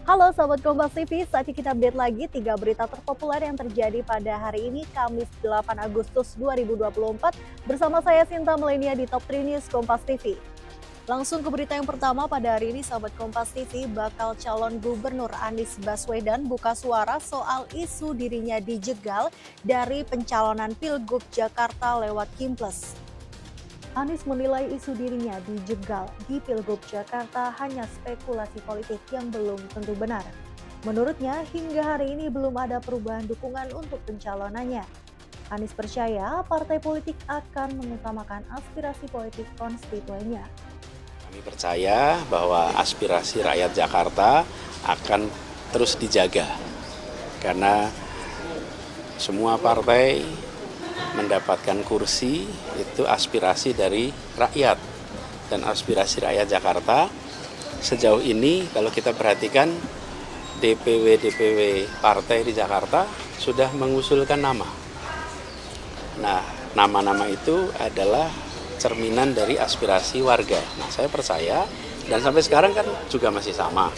Halo Sobat Kompas TV, saatnya kita update lagi 3 berita terpopuler yang terjadi pada hari ini, Kamis 8 Agustus 2024. Bersama saya Sinta Melenia di Top 3 News Kompas TV. Langsung ke berita yang pertama pada hari ini, Sobat Kompas TV, bakal calon gubernur Anies Baswedan buka suara soal isu dirinya dijegal dari pencalonan Pilgub Jakarta lewat Kimples. Anies menilai isu dirinya dijegal di Pilgub Jakarta hanya spekulasi politik yang belum tentu benar. Menurutnya, hingga hari ini belum ada perubahan dukungan untuk pencalonannya. Anies percaya partai politik akan mengutamakan aspirasi politik konstituennya. Kami percaya bahwa aspirasi rakyat Jakarta akan terus dijaga karena semua partai mendapatkan kursi itu aspirasi dari rakyat, dan aspirasi rakyat Jakarta sejauh ini kalau kita perhatikan DPW partai di Jakarta sudah mengusulkan nama. Nah, nama-nama itu adalah cerminan dari aspirasi warga. Nah, saya percaya dan sampai sekarang kan juga masih sama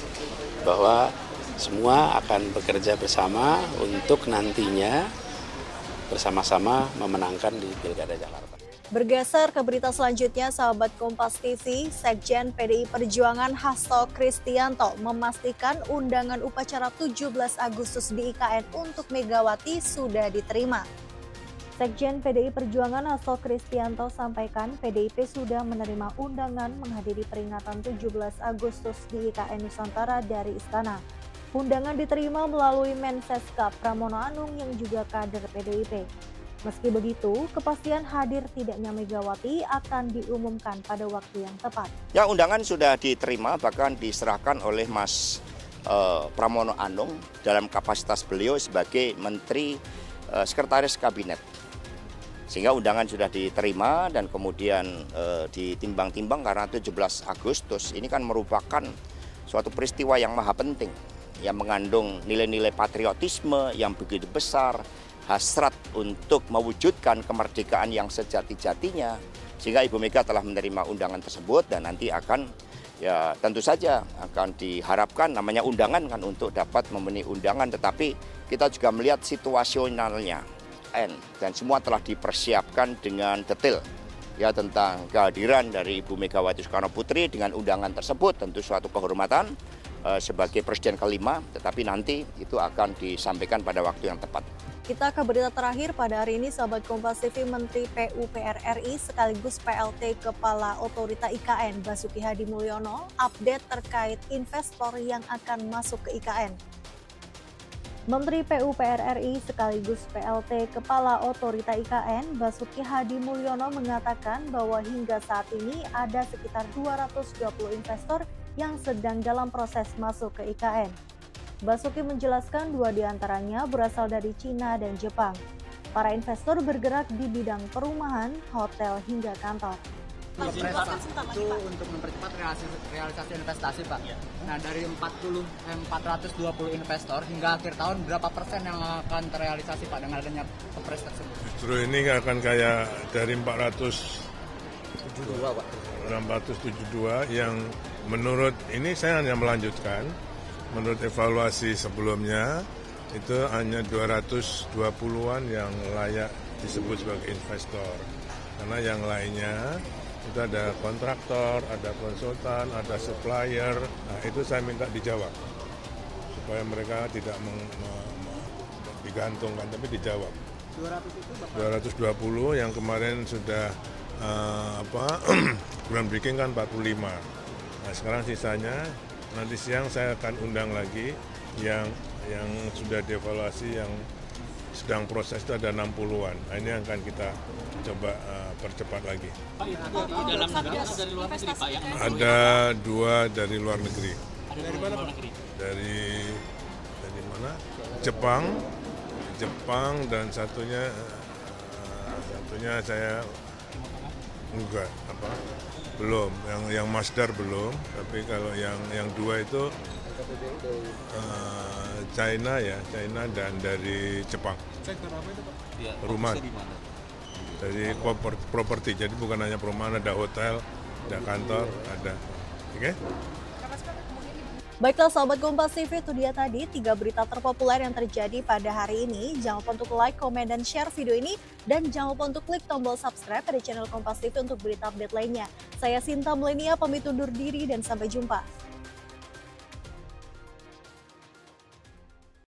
bahwa semua akan bekerja bersama untuk nantinya bersama-sama memenangkan di Pilkada Jakarta. Bergeser ke berita selanjutnya, sahabat Kompas TV, Sekjen PDI Perjuangan Hasto Kristianto memastikan undangan upacara 17 Agustus di IKN untuk Megawati sudah diterima. Sekjen PDI Perjuangan Hasto Kristianto sampaikan PDIP sudah menerima undangan menghadiri peringatan 17 Agustus di IKN Nusantara dari Istana. Undangan diterima melalui Mensescap Pramono Anung yang juga kader PDIP. Meski begitu, kepastian hadir tidaknya Megawati akan diumumkan pada waktu yang tepat. Ya, undangan sudah diterima, bahkan diserahkan oleh Mas Pramono Anung dalam kapasitas beliau sebagai Menteri Sekretaris Kabinet. Sehingga undangan sudah diterima dan kemudian ditimbang-timbang karena 17 Agustus ini kan merupakan suatu peristiwa yang maha penting, yang mengandung nilai-nilai patriotisme yang begitu besar, hasrat untuk mewujudkan kemerdekaan yang sejati-jatinya, sehingga Ibu Mega telah menerima undangan tersebut dan nanti akan, ya tentu saja akan diharapkan namanya undangan kan untuk dapat memenuhi undangan, tetapi kita juga melihat situasionalnya dan semua telah dipersiapkan dengan detail ya tentang kehadiran dari Ibu Megawati Soekarno Putri dengan undangan tersebut, tentu suatu kehormatan sebagai Presiden kelima, tetapi nanti itu akan disampaikan pada waktu yang tepat. Kita ke berita terakhir pada hari ini, sahabat Kompas TV, Menteri PUPR RI sekaligus PLT Kepala Otorita IKN Basuki Hadi Mulyono update terkait investor yang akan masuk ke IKN. Menteri PUPR RI sekaligus PLT Kepala Otorita IKN Basuki Hadi Mulyono mengatakan bahwa hingga saat ini ada sekitar 220 investor yang sedang dalam proses masuk ke IKN. Basuki menjelaskan 2 diantaranya berasal dari Cina dan Jepang. Para investor bergerak di bidang perumahan, hotel, hingga kantor. Itu untuk mempercepat realisasi investasi, Pak. Ya. Nah, dari 420 investor hingga akhir tahun berapa persen yang akan terrealisasi, Pak, dengan adanya kepres tersebut? Justru ini akan kayak dari 472, Pak. 472 yang menurut ini saya hanya melanjutkan, menurut evaluasi sebelumnya itu hanya 220-an yang layak disebut sebagai investor. Karena yang lainnya itu ada kontraktor, ada konsultan, ada supplier. Nah, itu saya minta dijawab supaya mereka tidak digantungkan, tapi dijawab. 220 yang kemarin sudah groundbreaking kan 45. Nah, sekarang sisanya nanti siang saya akan undang lagi yang sudah dievaluasi, yang sedang proses itu ada 60-an. Nah, ini yang akan kita coba percepat lagi. Pak, itu dari dalam negeri atau dari luar negeri, Pak? Ada 2 dari luar negeri. Dari mana, Pak? Dari mana? Jepang dan satunya saya enggak belum, yang Masdar belum, tapi kalau yang 2 itu China dan dari Jepang. Sektor apa itu, Pak? Rumah. Dari properti, jadi bukan hanya perumahan, ada hotel, ada kantor, ada. Oke? Baiklah sahabat Kompas TV, itu dia tadi 3 berita terpopuler yang terjadi pada hari ini. Jangan lupa untuk like, komen, dan share video ini. Dan jangan lupa untuk klik tombol subscribe pada channel Kompas TV untuk berita update lainnya. Saya Sinta Melenia, pamit undur diri dan sampai jumpa.